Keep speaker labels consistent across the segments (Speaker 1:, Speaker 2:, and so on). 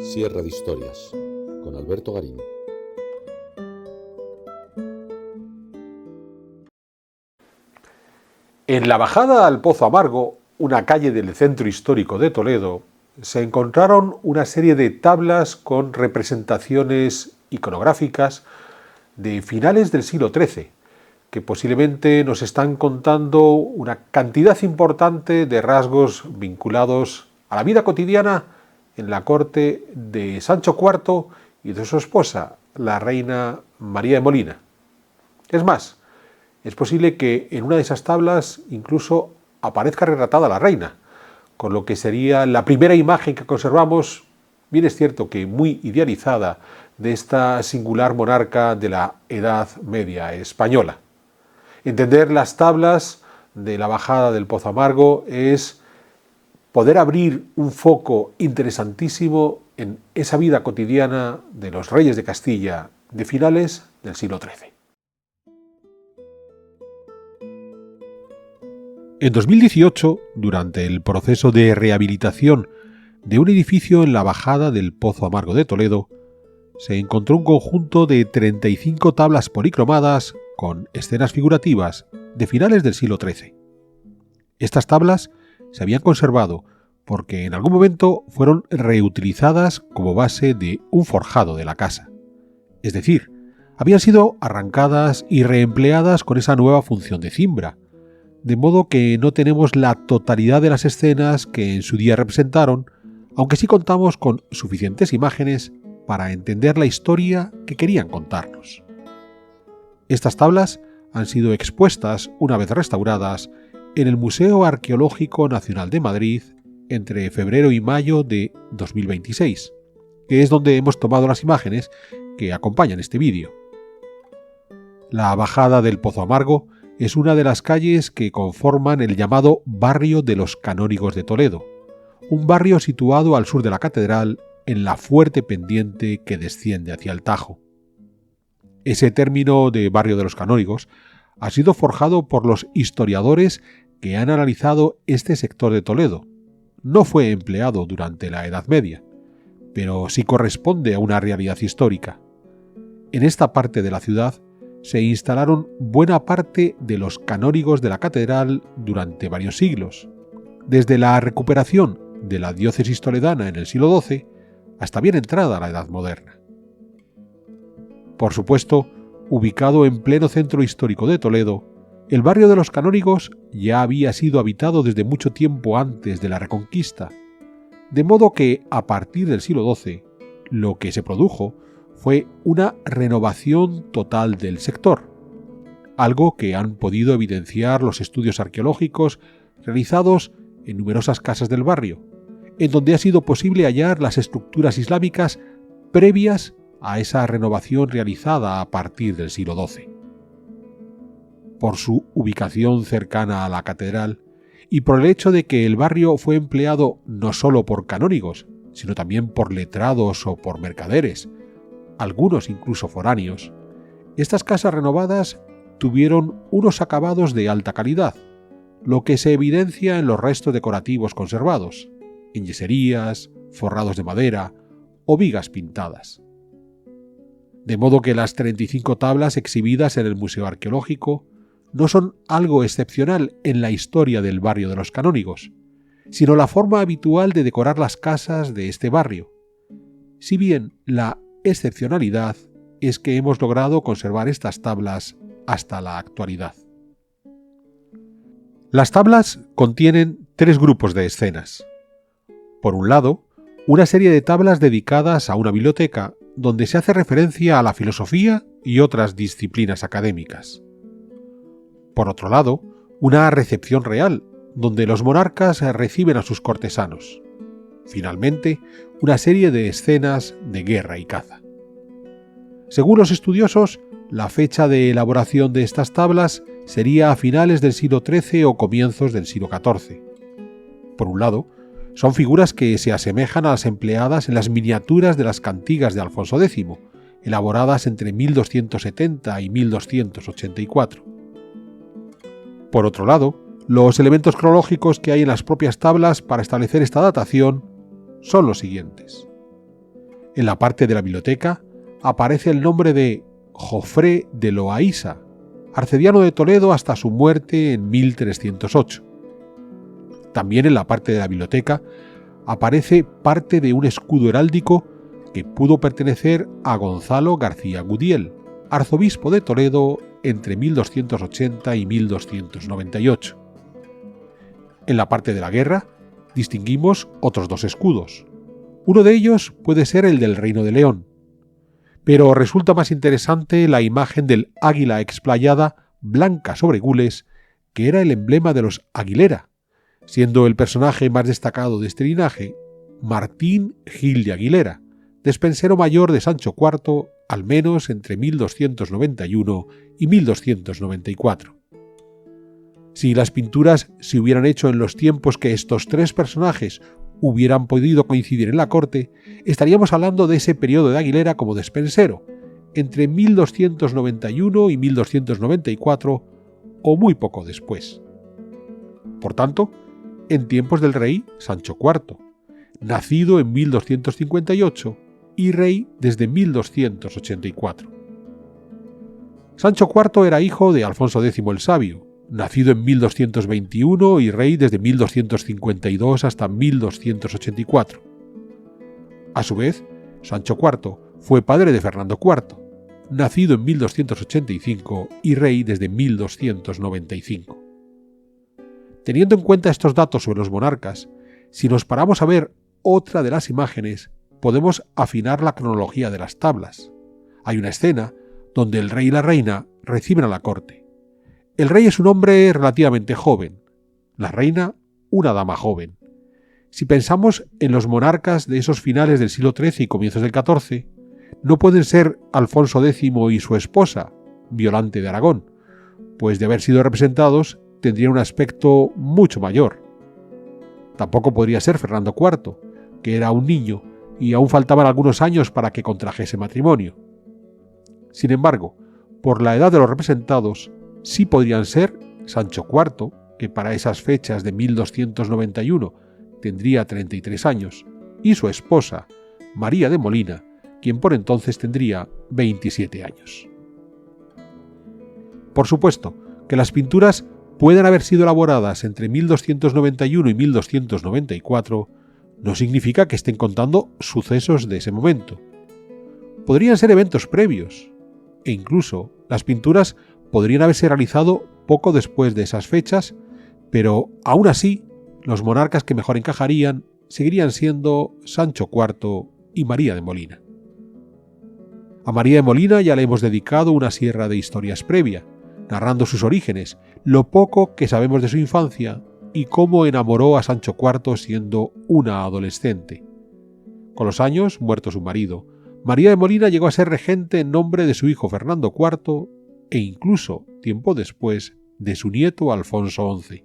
Speaker 1: Sierra de Historias, con Alberto Garín.
Speaker 2: En la bajada al Pozo Amargo, una calle del centro histórico de Toledo, se encontraron una serie de tablas con representaciones iconográficas de finales del siglo XIII, que posiblemente nos están contando una cantidad importante de rasgos vinculados a la vida cotidiana en la corte de Sancho IV y de su esposa, la reina María de Molina. Es más, es posible que en una de esas tablas incluso aparezca retratada la reina, con lo que sería la primera imagen que conservamos, bien es cierto que muy idealizada, de esta singular monarca de la Edad Media española. Entender las tablas de la bajada del Pozo Amargo es poder abrir un foco interesantísimo en esa vida cotidiana de los reyes de Castilla de finales del siglo XIII. En 2018, durante el proceso de rehabilitación de un edificio en la bajada del Pozo Amargo de Toledo, se encontró un conjunto de 35 tablas policromadas con escenas figurativas de finales del siglo XIII. Estas tablas se habían conservado porque en algún momento fueron reutilizadas como base de un forjado de la casa. Es decir, habían sido arrancadas y reempleadas con esa nueva función de cimbra, de modo que no tenemos la totalidad de las escenas que en su día representaron, aunque sí contamos con suficientes imágenes para entender la historia que querían contarnos. Estas tablas han sido expuestas, una vez restauradas, en el Museo Arqueológico Nacional de Madrid entre febrero y mayo de 2026, que es donde hemos tomado las imágenes que acompañan este vídeo. La bajada del Pozo Amargo es una de las calles que conforman el llamado Barrio de los Canónigos de Toledo, un barrio situado al sur de la catedral en la fuerte pendiente que desciende hacia el Tajo. Ese término de Barrio de los Canónigos ha sido forjado por los historiadores que han analizado este sector de Toledo. No fue empleado durante la Edad Media, pero sí corresponde a una realidad histórica. En esta parte de la ciudad se instalaron buena parte de los canónigos de la catedral durante varios siglos, desde la recuperación de la diócesis toledana en el siglo XII hasta bien entrada la Edad Moderna. Por supuesto, ubicado en pleno centro histórico de Toledo, el barrio de los canónigos ya había sido habitado desde mucho tiempo antes de la Reconquista, de modo que a partir del siglo XII lo que se produjo fue una renovación total del sector, algo que han podido evidenciar los estudios arqueológicos realizados en numerosas casas del barrio, en donde ha sido posible hallar las estructuras islámicas previas a esa renovación realizada a partir del siglo XII. Por su ubicación cercana a la catedral y por el hecho de que el barrio fue empleado no solo por canónigos, sino también por letrados o por mercaderes, algunos incluso foráneos, estas casas renovadas tuvieron unos acabados de alta calidad, lo que se evidencia en los restos decorativos conservados, en yeserías, forrados de madera o vigas pintadas. De modo que las 35 tablas exhibidas en el Museo Arqueológico no son algo excepcional en la historia del barrio de los canónigos, sino la forma habitual de decorar las casas de este barrio, si bien la excepcionalidad es que hemos logrado conservar estas tablas hasta la actualidad. Las tablas contienen 3 grupos de escenas. Por un lado, una serie de tablas dedicadas a una biblioteca donde se hace referencia a la filosofía y otras disciplinas académicas. Por otro lado, una recepción real, donde los monarcas reciben a sus cortesanos. Finalmente, una serie de escenas de guerra y caza. Según los estudiosos, la fecha de elaboración de estas tablas sería a finales del siglo XIII o comienzos del siglo XIV. Por un lado, son figuras que se asemejan a las empleadas en las miniaturas de las cantigas de Alfonso X, elaboradas entre 1270 y 1284. Por otro lado, los elementos cronológicos que hay en las propias tablas para establecer esta datación son los siguientes. En la parte de la biblioteca aparece el nombre de Jofré de Loaísa, arcediano de Toledo hasta su muerte en 1308. También en la parte de la biblioteca aparece parte de un escudo heráldico que pudo pertenecer a Gonzalo García Gudiel, arzobispo de Toledo entre 1280 y 1298. En la parte de la guerra distinguimos otros dos escudos. Uno de ellos puede ser el del Reino de León, pero resulta más interesante la imagen del águila explayada blanca sobre gules, que era el emblema de los Aguilera, siendo el personaje más destacado de este linaje Martín Gil de Aguilera, despensero mayor de Sancho IV, al menos entre 1291 y 1294. Si las pinturas se hubieran hecho en los tiempos que estos tres personajes hubieran podido coincidir en la corte, estaríamos hablando de ese periodo de Aguilera como despensero, entre 1291 y 1294 o muy poco después. Por tanto, en tiempos del rey Sancho IV, nacido en 1258 y rey desde 1284. Sancho IV era hijo de Alfonso X el Sabio, nacido en 1221 y rey desde 1252 hasta 1284. A su vez, Sancho IV fue padre de Fernando IV, nacido en 1285 y rey desde 1295. Teniendo en cuenta estos datos sobre los monarcas, si nos paramos a ver otra de las imágenes, podemos afinar la cronología de las tablas. Hay una escena donde el rey y la reina reciben a la corte. El rey es un hombre relativamente joven, la reina una dama joven. Si pensamos en los monarcas de esos finales del siglo XIII y comienzos del XIV, no pueden ser Alfonso X y su esposa, Violante de Aragón, pues de haber sido representados tendrían un aspecto mucho mayor. Tampoco podría ser Fernando IV, que era un niño y aún faltaban algunos años para que contrajese matrimonio. Sin embargo, por la edad de los representados, sí podrían ser Sancho IV, que para esas fechas de 1291 tendría 33 años, y su esposa, María de Molina, quien por entonces tendría 27 años. Por supuesto que las pinturas pueden haber sido elaboradas entre 1291 y 1294, no significa que estén contando sucesos de ese momento. Podrían ser eventos previos, e incluso las pinturas podrían haberse realizado poco después de esas fechas, pero aún así, los monarcas que mejor encajarían seguirían siendo Sancho IV y María de Molina. A María de Molina ya le hemos dedicado una sierra de historias previa, narrando sus orígenes, lo poco que sabemos de su infancia y cómo enamoró a Sancho IV siendo una adolescente. Con los años, muerto su marido, María de Molina llegó a ser regente en nombre de su hijo Fernando IV e incluso, tiempo después, de su nieto Alfonso XI.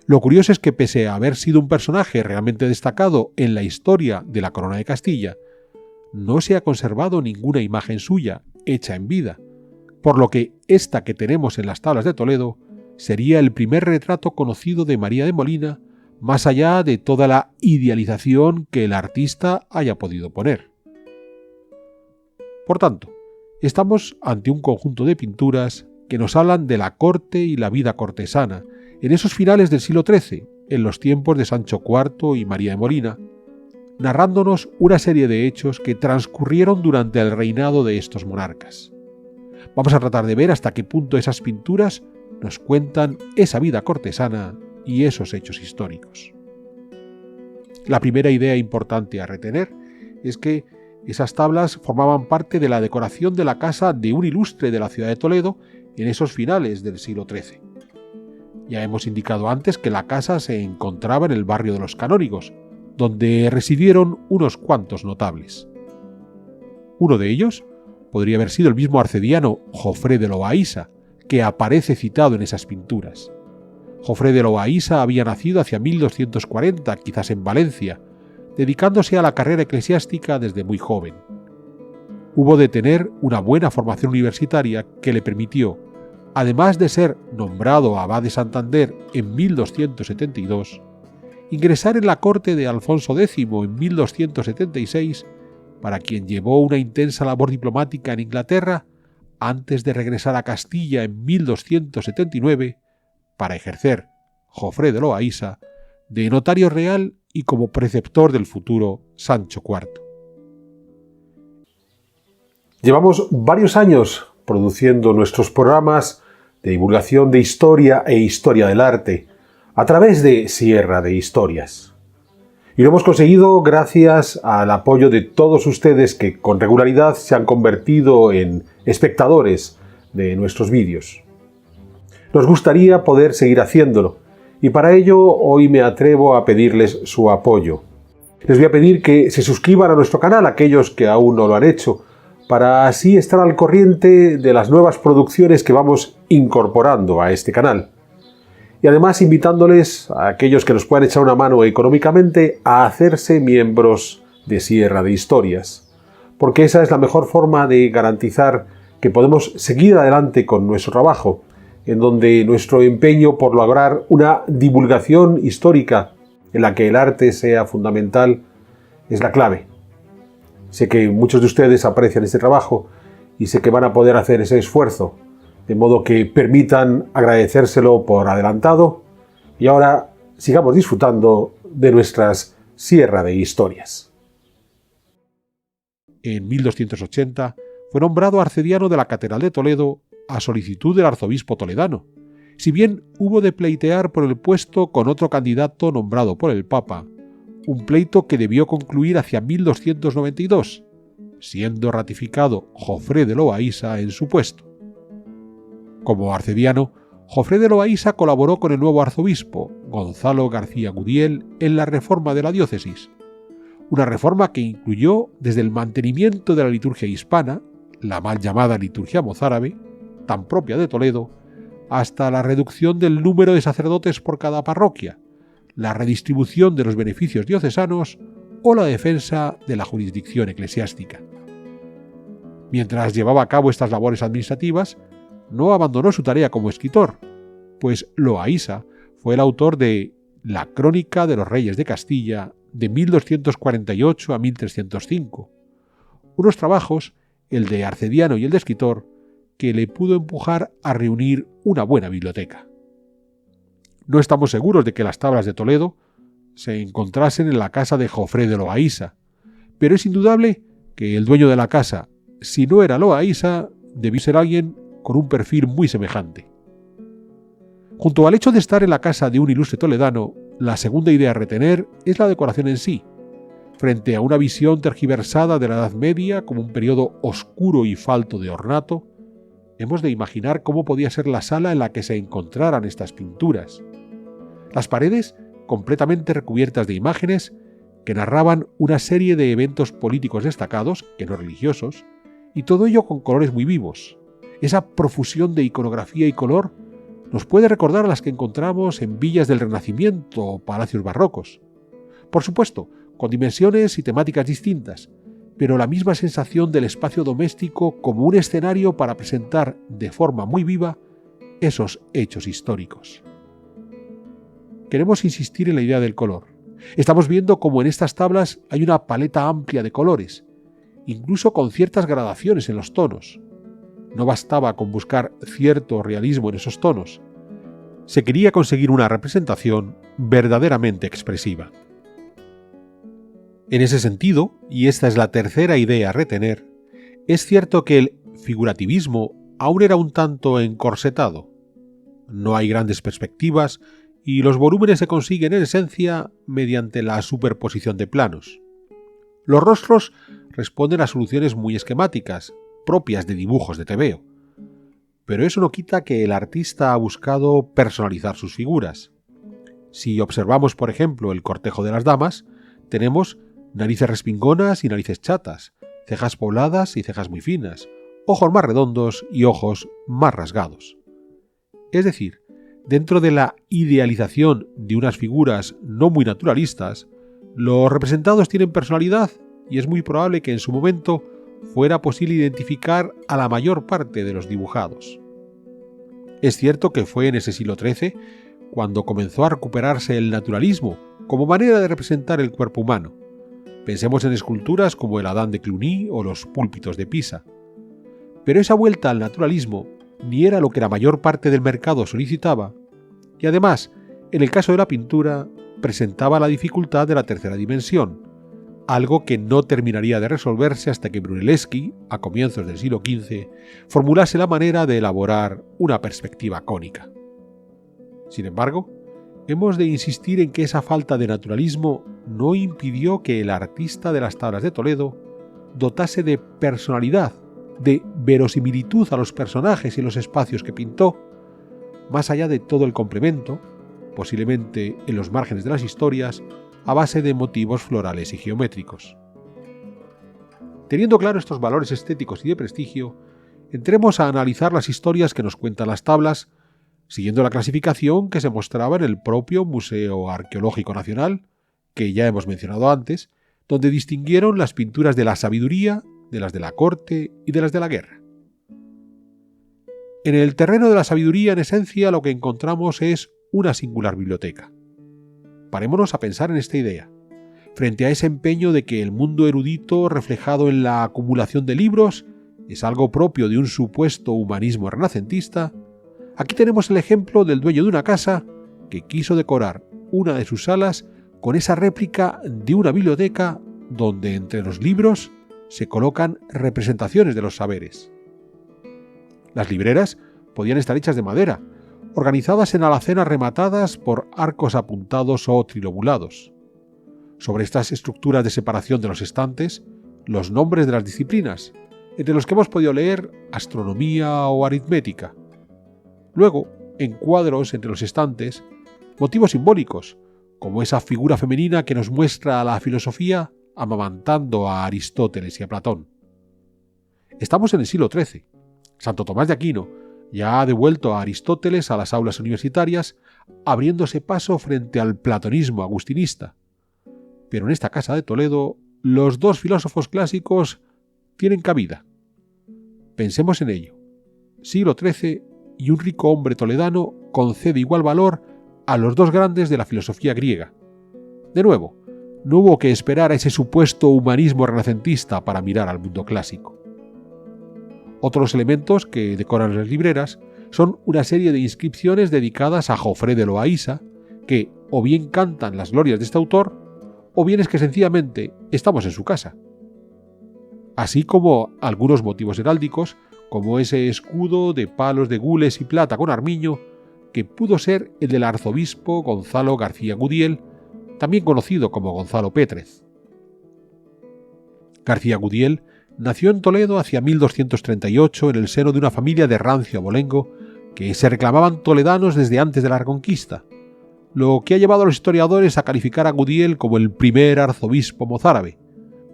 Speaker 2: Lo curioso es que pese a haber sido un personaje realmente destacado en la historia de la Corona de Castilla, no se ha conservado ninguna imagen suya hecha en vida, por lo que esta que tenemos en las tablas de Toledo sería el primer retrato conocido de María de Molina, más allá de toda la idealización que el artista haya podido poner. Por tanto, estamos ante un conjunto de pinturas que nos hablan de la corte y la vida cortesana en esos finales del siglo XIII, en los tiempos de Sancho IV y María de Molina, narrándonos una serie de hechos que transcurrieron durante el reinado de estos monarcas. Vamos a tratar de ver hasta qué punto esas pinturas nos cuentan esa vida cortesana y esos hechos históricos. La primera idea importante a retener es que esas tablas formaban parte de la decoración de la casa de un ilustre de la ciudad de Toledo en esos finales del siglo XIII. Ya hemos indicado antes que la casa se encontraba en el barrio de los Canónigos, donde residieron unos cuantos notables. Uno de ellos podría haber sido el mismo arcediano Jofré de Loaísa, que aparece citado en esas pinturas. Jofré de Loaísa había nacido hacia 1240, quizás en Valencia, dedicándose a la carrera eclesiástica desde muy joven. Hubo de tener una buena formación universitaria que le permitió, además de ser nombrado abad de Santander en 1272, ingresar en la corte de Alfonso X en 1276 para quien llevó una intensa labor diplomática en Inglaterra antes de regresar a Castilla en 1279 para ejercer, Jofré de Loaysa, de notario real y como preceptor del futuro Sancho IV.
Speaker 3: Llevamos varios años produciendo nuestros programas de divulgación de historia e historia del arte a través de Sierra de Historias. Y lo hemos conseguido gracias al apoyo de todos ustedes que con regularidad se han convertido en espectadores de nuestros vídeos. Nos gustaría poder seguir haciéndolo y para ello hoy me atrevo a pedirles su apoyo. Les voy a pedir que se suscriban a nuestro canal aquellos que aún no lo han hecho, para así estar al corriente de las nuevas producciones que vamos incorporando a este canal. Y además invitándoles a aquellos que nos puedan echar una mano económicamente a hacerse miembros de Sierra de Historias, porque esa es la mejor forma de garantizar que podemos seguir adelante con nuestro trabajo, en donde nuestro empeño por lograr una divulgación histórica en la que el arte sea fundamental es la clave. Sé que muchos de ustedes aprecian este trabajo y sé que van a poder hacer ese esfuerzo, de modo que permitan agradecérselo por adelantado y ahora sigamos disfrutando de nuestras Sierra de Historias.
Speaker 2: En 1280 fue nombrado arcediano de la Catedral de Toledo a solicitud del arzobispo toledano, si bien hubo de pleitear por el puesto con otro candidato nombrado por el Papa, un pleito que debió concluir hacia 1292, siendo ratificado Jofré de Loaysa en su puesto. Como arcediano, Jofré de Loaysa colaboró con el nuevo arzobispo, Gonzalo García Gudiel, en la reforma de la diócesis, una reforma que incluyó desde el mantenimiento de la liturgia hispana, la mal llamada liturgia mozárabe, tan propia de Toledo, hasta la reducción del número de sacerdotes por cada parroquia, la redistribución de los beneficios diocesanos o la defensa de la jurisdicción eclesiástica. Mientras llevaba a cabo estas labores administrativas, no abandonó su tarea como escritor, pues Loaysa fue el autor de La Crónica de los Reyes de Castilla de 1248 a 1305, unos trabajos, el de arcediano y el de escritor, que le pudo empujar a reunir una buena biblioteca. No estamos seguros de que las tablas de Toledo se encontrasen en la casa de Jofré de Loaysa, pero es indudable que el dueño de la casa, si no era Loaysa, debió ser alguien con un perfil muy semejante. Junto al hecho de estar en la casa de un ilustre toledano, la segunda idea a retener es la decoración en sí. Frente a una visión tergiversada de la Edad Media como un periodo oscuro y falto de ornato, hemos de imaginar cómo podía ser la sala en la que se encontraran estas pinturas. Las paredes completamente recubiertas de imágenes que narraban una serie de eventos políticos destacados, que no religiosos, y todo ello con colores muy vivos. Esa profusión de iconografía y color nos puede recordar a las que encontramos en villas del Renacimiento o palacios barrocos. Por supuesto, con dimensiones y temáticas distintas, pero la misma sensación del espacio doméstico como un escenario para presentar de forma muy viva esos hechos históricos. Queremos insistir en la idea del color. Estamos viendo cómo en estas tablas hay una paleta amplia de colores, incluso con ciertas gradaciones en los tonos. No bastaba con buscar cierto realismo en esos tonos. Se quería conseguir una representación verdaderamente expresiva. En ese sentido, y esta es la tercera idea a retener, es cierto que el figurativismo aún era un tanto encorsetado. No hay grandes perspectivas y los volúmenes se consiguen en esencia mediante la superposición de planos. Los rostros responden a soluciones muy esquemáticas, propias de dibujos de tebeo. Pero eso no quita que el artista ha buscado personalizar sus figuras. Si observamos, por ejemplo, el cortejo de las damas, tenemos narices respingonas y narices chatas, cejas pobladas y cejas muy finas, ojos más redondos y ojos más rasgados. Es decir, dentro de la idealización de unas figuras no muy naturalistas, los representados tienen personalidad y es muy probable que en su momento fuera posible identificar a la mayor parte de los dibujados. Es cierto que fue en ese siglo XIII cuando comenzó a recuperarse el naturalismo como manera de representar el cuerpo humano, Pensemos en esculturas como el Adán de Cluny o los púlpitos de Pisa. Pero esa vuelta al naturalismo ni era lo que la mayor parte del mercado solicitaba, y además, en el caso de la pintura, presentaba la dificultad de la tercera dimensión, algo que no terminaría de resolverse hasta que Brunelleschi, a comienzos del siglo XV, formulase la manera de elaborar una perspectiva cónica. Sin embargo, hemos de insistir en que esa falta de naturalismo no impidió que el artista de las tablas de Toledo dotase de personalidad, de verosimilitud a los personajes y los espacios que pintó, más allá de todo el complemento, posiblemente en los márgenes de las historias, a base de motivos florales y geométricos. Teniendo claro estos valores estéticos y de prestigio, entremos a analizar las historias que nos cuentan las tablas, siguiendo la clasificación que se mostraba en el propio Museo Arqueológico Nacional, que ya hemos mencionado antes, donde distinguieron las pinturas de la sabiduría, de las de la corte y de las de la guerra. En el terreno de la sabiduría, en esencia, lo que encontramos es una singular biblioteca. Parémonos a pensar en esta idea. Frente a ese empeño de que el mundo erudito reflejado en la acumulación de libros es algo propio de un supuesto humanismo renacentista, aquí tenemos el ejemplo del dueño de una casa que quiso decorar una de sus salas con esa réplica de una biblioteca donde entre los libros se colocan representaciones de los saberes. Las libreras podían estar hechas de madera, organizadas en alacenas rematadas por arcos apuntados o trilobulados. Sobre estas estructuras de separación de los estantes, los nombres de las disciplinas, entre los que hemos podido leer astronomía o aritmética. Luego, en cuadros entre los estantes, motivos simbólicos, como esa figura femenina que nos muestra a la filosofía amamantando a Aristóteles y a Platón. Estamos en el siglo XIII. Santo Tomás de Aquino ya ha devuelto a Aristóteles a las aulas universitarias, abriéndose paso frente al platonismo agustinista. Pero en esta casa de Toledo, los dos filósofos clásicos tienen cabida. Pensemos en ello. Siglo XIII y un rico hombre toledano concede igual valor a los dos grandes de la filosofía griega. De nuevo, no hubo que esperar a ese supuesto humanismo renacentista para mirar al mundo clásico. Otros elementos que decoran las libreras son una serie de inscripciones dedicadas a Jofré de Loaísa, que o bien cantan las glorias de este autor, o bien es que sencillamente estamos en su casa. Así como algunos motivos heráldicos, como ese escudo de palos de gules y plata con armiño, que pudo ser el del arzobispo Gonzalo García Gudiel, también conocido como Gonzalo Pétrez. García Gudiel nació en Toledo hacia 1238 en el seno de una familia de rancio abolengo que se reclamaban toledanos desde antes de la Reconquista, lo que ha llevado a los historiadores a calificar a Gudiel como el primer arzobispo mozárabe,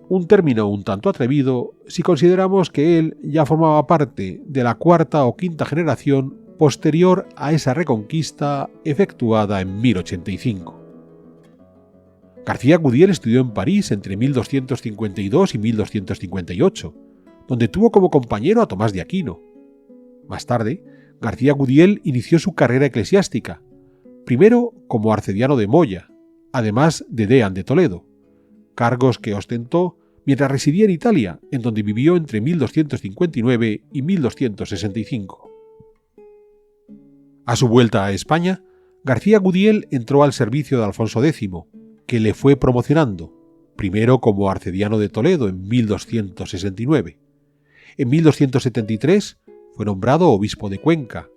Speaker 2: un término un tanto atrevido si consideramos que él ya formaba parte de la cuarta o quinta generación posterior a esa Reconquista efectuada en 1085. García Gudiel estudió en París entre 1252 y 1258, donde tuvo como compañero a Tomás de Aquino. Más tarde, García Gudiel inició su carrera eclesiástica, primero como arcediano de Moya, además de deán de Toledo, cargos que ostentó mientras residía en Italia, en donde vivió entre 1259 y 1265. A su vuelta a España, García Gudiel entró al servicio de Alfonso X, que le fue promocionando, primero como arcediano de Toledo en 1269. En 1273 fue nombrado obispo de Cuenca,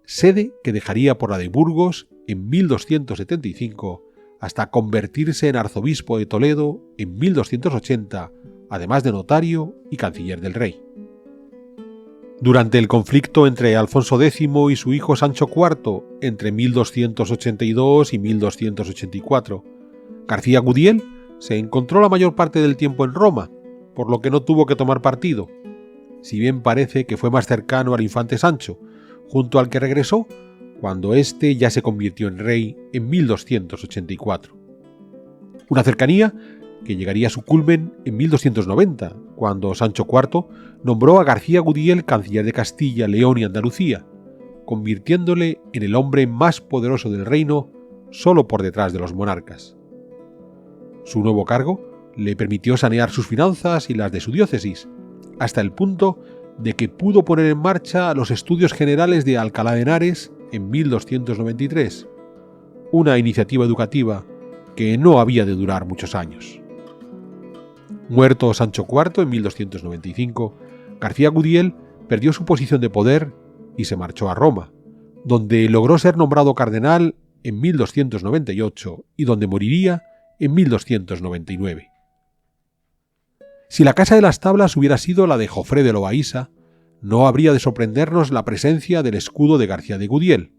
Speaker 2: sede que dejaría por la de Burgos en 1275 hasta convertirse en arzobispo de Toledo en 1280, además de notario y canciller del rey. Durante el conflicto entre Alfonso X y su hijo Sancho IV entre 1282 y 1284, García Gudiel se encontró la mayor parte del tiempo en Roma, por lo que no tuvo que tomar partido, si bien parece que fue más cercano al infante Sancho, junto al que regresó cuando éste ya se convirtió en rey en 1284. Una cercanía que llegaría a su culmen en 1290, cuando Sancho IV nombró a García Gudiel canciller de Castilla, León y Andalucía, convirtiéndole en el hombre más poderoso del reino solo por detrás de los monarcas. Su nuevo cargo le permitió sanear sus finanzas y las de su diócesis, hasta el punto de que pudo poner en marcha los Estudios Generales de Alcalá de Henares en 1293, una iniciativa educativa que no había de durar muchos años. Muerto Sancho IV en 1295, García Gudiel perdió su posición de poder y se marchó a Roma, donde logró ser nombrado cardenal en 1298 y donde moriría en 1299. Si la Casa de las Tablas hubiera sido la de Jofré de Loaísa, no habría de sorprendernos la presencia del escudo de García de Gudiel,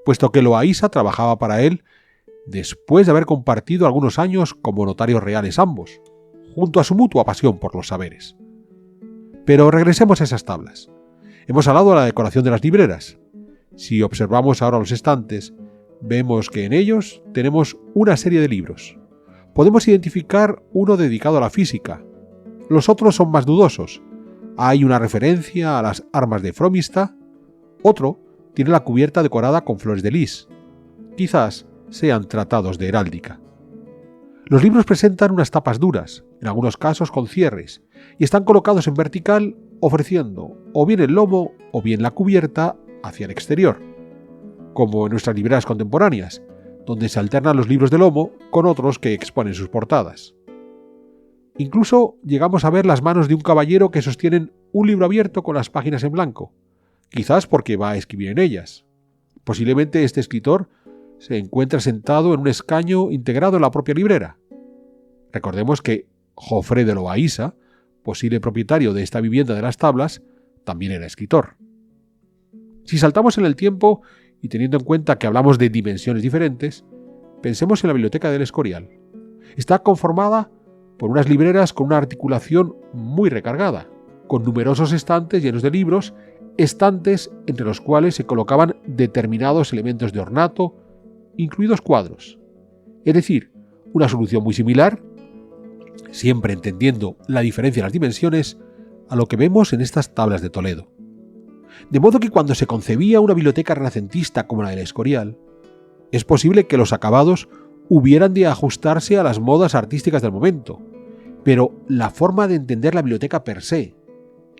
Speaker 2: puesto que Loaísa trabajaba para él después de haber compartido algunos años como notarios reales ambos, junto a su mutua pasión por los saberes. Pero regresemos a esas tablas. Hemos hablado de la decoración de las libreras. Si observamos ahora los estantes, vemos que en ellos tenemos una serie de libros. Podemos identificar uno dedicado a la física. Los otros son más dudosos. Hay una referencia a las armas de Fromista. Otro tiene la cubierta decorada con flores de lis. Quizás sean tratados de heráldica. Los libros presentan unas tapas duras, en algunos casos con cierres, y están colocados en vertical, ofreciendo o bien el lomo o bien la cubierta hacia el exterior, como en nuestras libreras contemporáneas, donde se alternan los libros de lomo con otros que exponen sus portadas. Incluso llegamos a ver las manos de un caballero que sostienen un libro abierto con las páginas en blanco, quizás porque va a escribir en ellas. Posiblemente este escritor se encuentra sentado en un escaño integrado en la propia librera. Recordemos que Jofré de Loaísa, posible propietario de esta vivienda de las tablas, también era escritor. Si saltamos en el tiempo y teniendo en cuenta que hablamos de dimensiones diferentes, pensemos en la biblioteca del Escorial. Está conformada por unas libreras con una articulación muy recargada, con numerosos estantes llenos de libros, estantes entre los cuales se colocaban determinados elementos de ornato, incluidos cuadros. Es decir, una solución muy similar, siempre entendiendo la diferencia de las dimensiones, a lo que vemos en estas tablas de Toledo. De modo que cuando se concebía una biblioteca renacentista como la del Escorial, es posible que los acabados hubieran de ajustarse a las modas artísticas del momento, pero la forma de entender la biblioteca per se,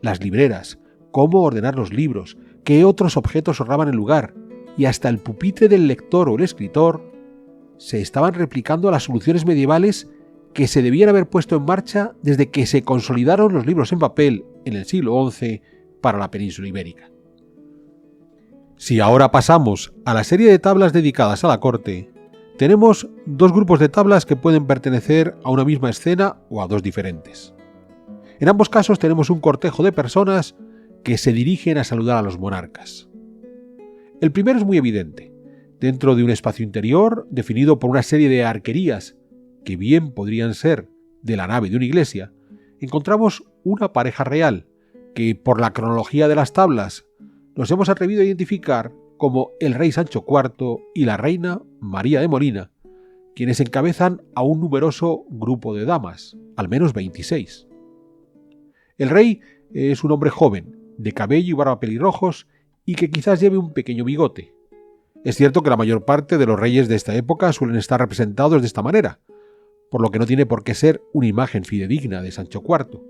Speaker 2: las libreras, cómo ordenar los libros, qué otros objetos honraban el lugar, y hasta el pupitre del lector o el escritor, se estaban replicando a las soluciones medievales que se debían haber puesto en marcha desde que se consolidaron los libros en papel en el siglo XI para la península ibérica. Si ahora pasamos a la serie de tablas dedicadas a la corte, tenemos dos grupos de tablas que pueden pertenecer a una misma escena o a dos diferentes. En ambos casos tenemos un cortejo de personas que se dirigen a saludar a los monarcas. El primero es muy evidente. Dentro de un espacio interior definido por una serie de arquerías que bien podrían ser de la nave de una iglesia, encontramos una pareja real que, por la cronología de las tablas, nos hemos atrevido a identificar como el rey Sancho IV y la reina María de Molina, quienes encabezan a un numeroso grupo de damas, al menos 26. El rey es un hombre joven, de cabello y barba pelirrojos, y que quizás lleve un pequeño bigote. Es cierto que la mayor parte de los reyes de esta época suelen estar representados de esta manera, por lo que no tiene por qué ser una imagen fidedigna de Sancho IV,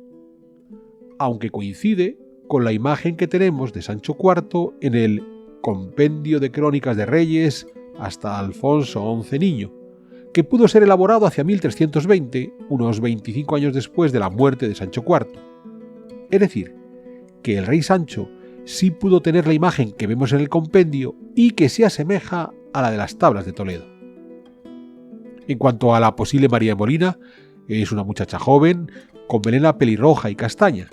Speaker 2: aunque coincide con la imagen que tenemos de Sancho IV en el Compendio de Crónicas de Reyes hasta Alfonso XI Niño, que pudo ser elaborado hacia 1320, unos 25 años después de la muerte de Sancho IV. Es decir, que el rey Sancho sí pudo tener la imagen que vemos en el compendio y que se asemeja a la de las tablas de Toledo. En cuanto a la posible María de Molina, es una muchacha joven, con melena pelirroja y castaña.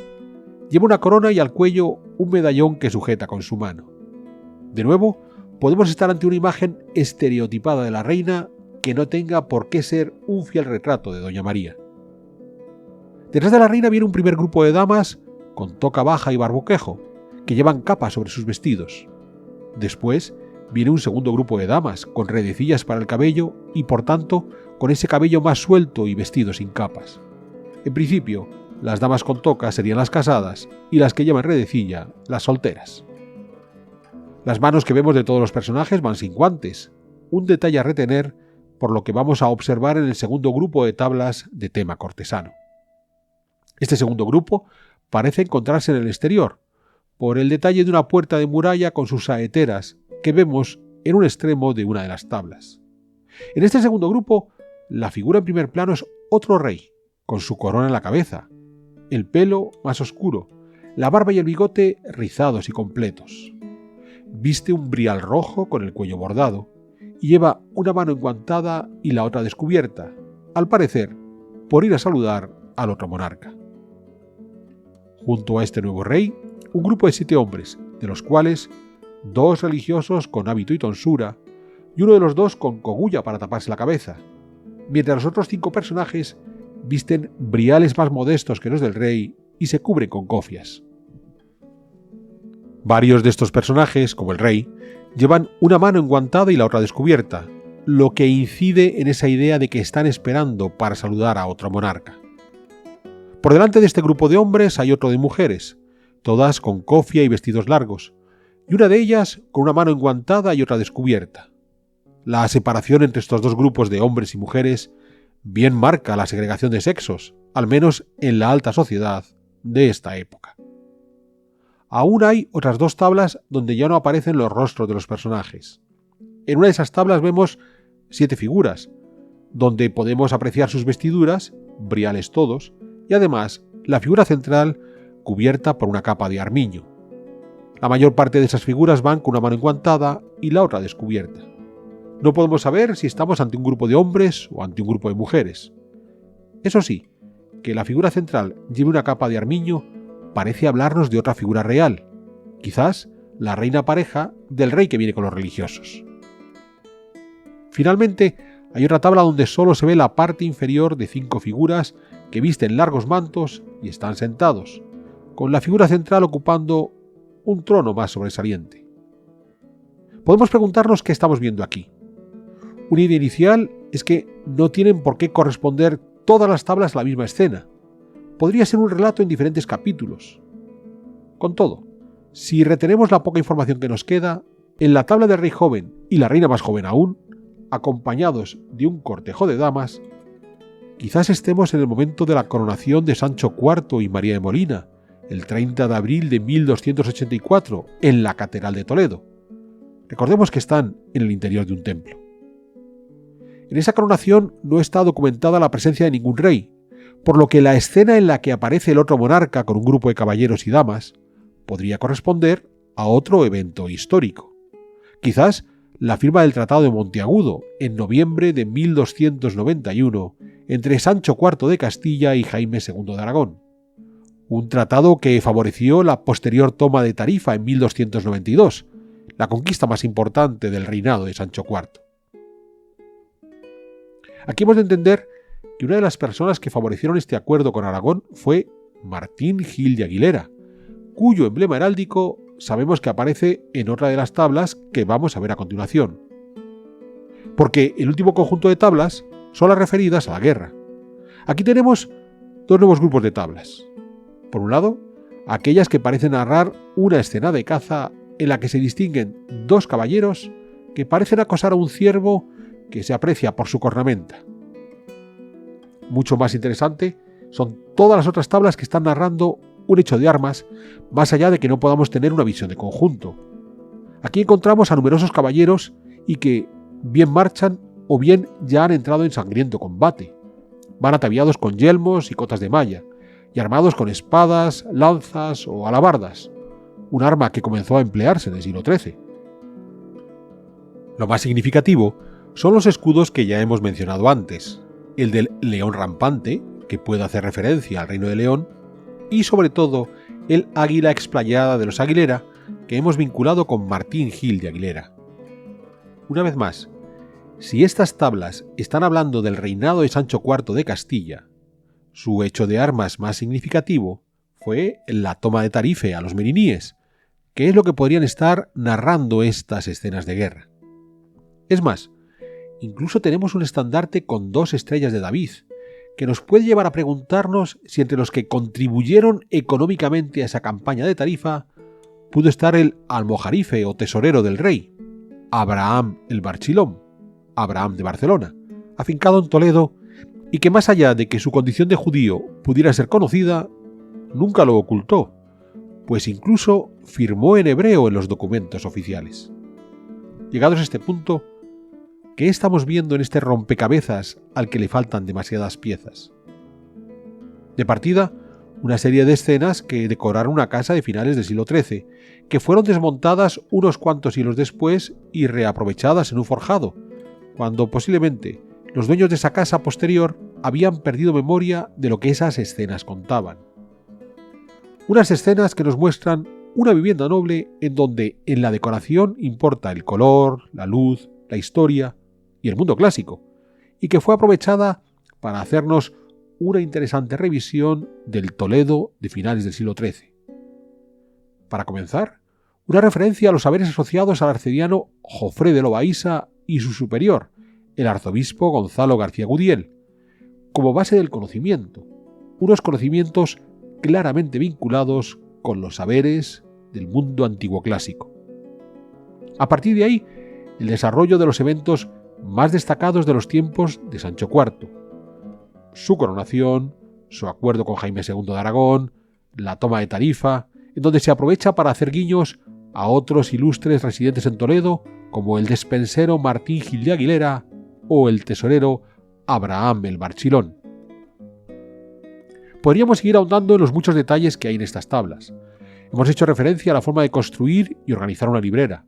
Speaker 2: Lleva una corona y al cuello un medallón que sujeta con su mano. De nuevo, podemos estar ante una imagen estereotipada de la reina que no tenga por qué ser un fiel retrato de Doña María. Detrás de la reina viene un primer grupo de damas con toca baja y barboquejo, que llevan capas sobre sus vestidos. Después viene un segundo grupo de damas con redecillas para el cabello y, por tanto, con ese cabello más suelto y vestidos sin capas. En principio, las damas con toca serían las casadas y las que llevan redecilla, las solteras. Las manos que vemos de todos los personajes van sin guantes, un detalle a retener por lo que vamos a observar en el segundo grupo de tablas de tema cortesano. Este segundo grupo parece encontrarse en el exterior, por el detalle de una puerta de muralla con sus saeteras que vemos en un extremo de una de las tablas. En este segundo grupo, la figura en primer plano es otro rey, con su corona en la cabeza, el pelo más oscuro, la barba y el bigote rizados y completos. Viste un brial rojo con el cuello bordado y lleva una mano enguantada y la otra descubierta, al parecer por ir a saludar al otro monarca. Junto a este nuevo rey, un grupo de 7 hombres, de los cuales 2 religiosos con hábito y tonsura, y uno de los 2 con cogulla para taparse la cabeza, mientras los otros 5 personajes visten briales más modestos que los del rey y se cubren con cofias. Varios de estos personajes, como el rey, llevan una mano enguantada y la otra descubierta, lo que incide en esa idea de que están esperando para saludar a otro monarca. Por delante de este grupo de hombres hay otro de mujeres, todas con cofia y vestidos largos, y una de ellas con una mano enguantada y otra descubierta. La separación entre estos dos grupos de hombres y mujeres bien marca la segregación de sexos, al menos en la alta sociedad de esta época. Aún hay otras 2 tablas donde ya no aparecen los rostros de los personajes. En una de esas tablas vemos 7 figuras, donde podemos apreciar sus vestiduras, briales todos, y además la figura central cubierta por una capa de armiño. La mayor parte de esas figuras van con una mano enguantada y la otra descubierta. No podemos saber si estamos ante un grupo de hombres o ante un grupo de mujeres. Eso sí, que la figura central lleve una capa de armiño parece hablarnos de otra figura real, quizás la reina pareja del rey que viene con los religiosos. Finalmente, hay otra tabla donde solo se ve la parte inferior de 5 figuras que visten largos mantos y están sentados, con la figura central ocupando un trono más sobresaliente. Podemos preguntarnos qué estamos viendo aquí. Una idea inicial es que no tienen por qué corresponder todas las tablas a la misma escena. Podría ser un relato en diferentes capítulos. Con todo, si retenemos la poca información que nos queda, en la tabla del rey joven y la reina más joven aún, acompañados de un cortejo de damas, quizás estemos en el momento de la coronación de Sancho IV y María de Molina, el 30 de abril de 1284, en la Catedral de Toledo. Recordemos que están en el interior de un templo. En esa coronación no está documentada la presencia de ningún rey, por lo que la escena en la que aparece el otro monarca con un grupo de caballeros y damas podría corresponder a otro evento histórico. Quizás la firma del Tratado de Monteagudo en noviembre de 1291 entre Sancho IV de Castilla y Jaime II de Aragón. Un tratado que favoreció la posterior toma de Tarifa en 1292, la conquista más importante del reinado de Sancho IV. Aquí hemos de entender que una de las personas que favorecieron este acuerdo con Aragón fue Martín Gil de Aguilera, cuyo emblema heráldico sabemos que aparece en otra de las tablas que vamos a ver a continuación. Porque el último conjunto de tablas son las referidas a la guerra. Aquí tenemos 2 nuevos grupos de tablas. Por un lado, aquellas que parecen narrar una escena de caza en la que se distinguen 2 caballeros que parecen acosar a un ciervo que se aprecia por su cornamenta. Mucho más interesante son todas las otras tablas que están narrando un hecho de armas, más allá de que no podamos tener una visión de conjunto. Aquí encontramos a numerosos caballeros y que bien marchan o bien ya han entrado en sangriento combate. Van ataviados con yelmos y cotas de malla, y armados con espadas, lanzas o alabardas, un arma que comenzó a emplearse en el siglo XIII. Lo más significativo son los escudos que ya hemos mencionado antes, el del león rampante, que puede hacer referencia al reino de León, y sobre todo el águila explayada de los Aguilera, que hemos vinculado con Martín Gil de Aguilera. Una vez más, si estas tablas están hablando del reinado de Sancho IV de Castilla, su hecho de armas más significativo fue la toma de Tarife a los meriníes, que es lo que podrían estar narrando estas escenas de guerra. Es más, incluso tenemos un estandarte con 2 estrellas de David, que nos puede llevar a preguntarnos si entre los que contribuyeron económicamente a esa campaña de Tarifa pudo estar el almojarife o tesorero del rey, Abraham el Barchilón, Abraham de Barcelona, afincado en Toledo, y que más allá de que su condición de judío pudiera ser conocida, nunca lo ocultó, pues incluso firmó en hebreo en los documentos oficiales. Llegados a este punto, ¿qué estamos viendo en este rompecabezas al que le faltan demasiadas piezas? De partida, una serie de escenas que decoraron una casa de finales del siglo XIII, que fueron desmontadas unos cuantos siglos después y reaprovechadas en un forjado, cuando posiblemente los dueños de esa casa posterior habían perdido memoria de lo que esas escenas contaban. Unas escenas que nos muestran una vivienda noble en donde en la decoración importa el color, la luz, la historia y el mundo clásico, y que fue aprovechada para hacernos una interesante revisión del Toledo de finales del siglo XIII. Para comenzar, una referencia a los saberes asociados al arcediano Jofré de Lobaísa y su superior, el arzobispo Gonzalo García Gudiel, como base del conocimiento, unos conocimientos claramente vinculados con los saberes del mundo antiguo clásico. A partir de ahí, el desarrollo de los eventos más destacados de los tiempos de Sancho IV, su coronación, su acuerdo con Jaime II de Aragón, la toma de Tarifa, en donde se aprovecha para hacer guiños a otros ilustres residentes en Toledo, como el despensero Martín Gil de Aguilera o el tesorero Abraham el Barchilón. Podríamos seguir ahondando en los muchos detalles que hay en estas tablas. Hemos hecho referencia a la forma de construir y organizar una librera,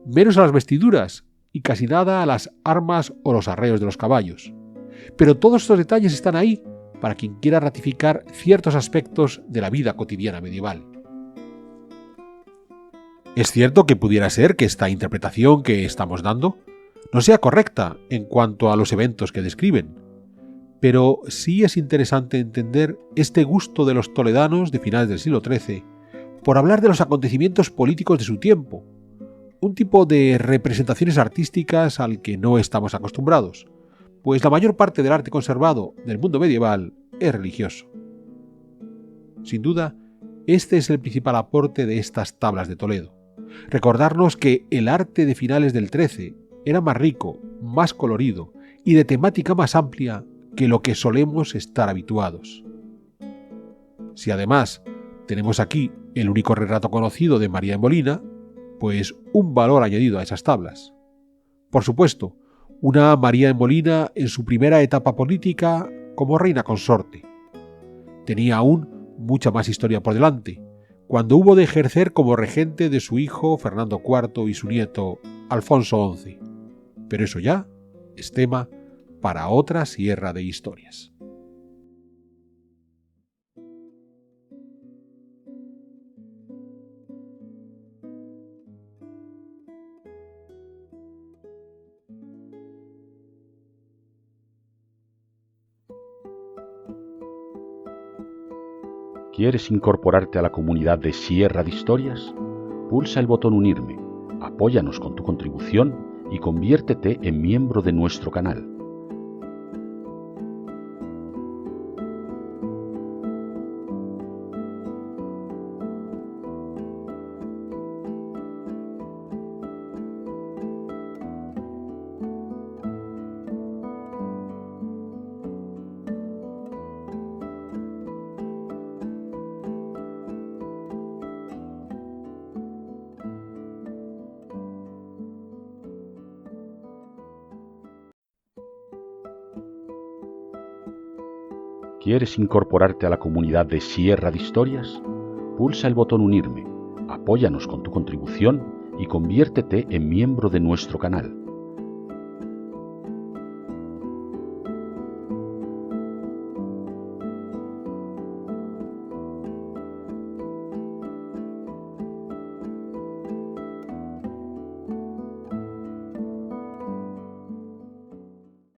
Speaker 2: menos a las vestiduras y casi nada a las armas o los arreos de los caballos. Pero todos estos detalles están ahí para quien quiera ratificar ciertos aspectos de la vida cotidiana medieval. Es cierto que pudiera ser que esta interpretación que estamos dando no sea correcta en cuanto a los eventos que describen, pero sí es interesante entender este gusto de los toledanos de finales del siglo XIII por hablar de los acontecimientos políticos de su tiempo, un tipo de representaciones artísticas al que no estamos acostumbrados, pues la mayor parte del arte conservado del mundo medieval es religioso. Sin duda, este es el principal aporte de estas tablas de Toledo. Recordarnos que el arte de finales del XIII era más rico, más colorido y de temática más amplia que lo que solemos estar habituados. Si además tenemos aquí el único retrato conocido de María de Molina, pues un valor añadido a esas tablas. Por supuesto, una María de Molina en su primera etapa política como reina consorte. Tenía aún mucha más historia por delante, cuando hubo de ejercer como regente de su hijo Fernando IV y su nieto Alfonso XI. Pero eso ya es tema para otra sierra de historias.
Speaker 1: ¿Quieres incorporarte a la comunidad de Sierra de Historias? Pulsa el botón Unirme, apóyanos con tu contribución y conviértete en miembro de nuestro canal. ¿Quieres incorporarte a la comunidad de Sierra de Historias? Pulsa el botón Unirme, apóyanos con tu contribución y conviértete en miembro de nuestro canal.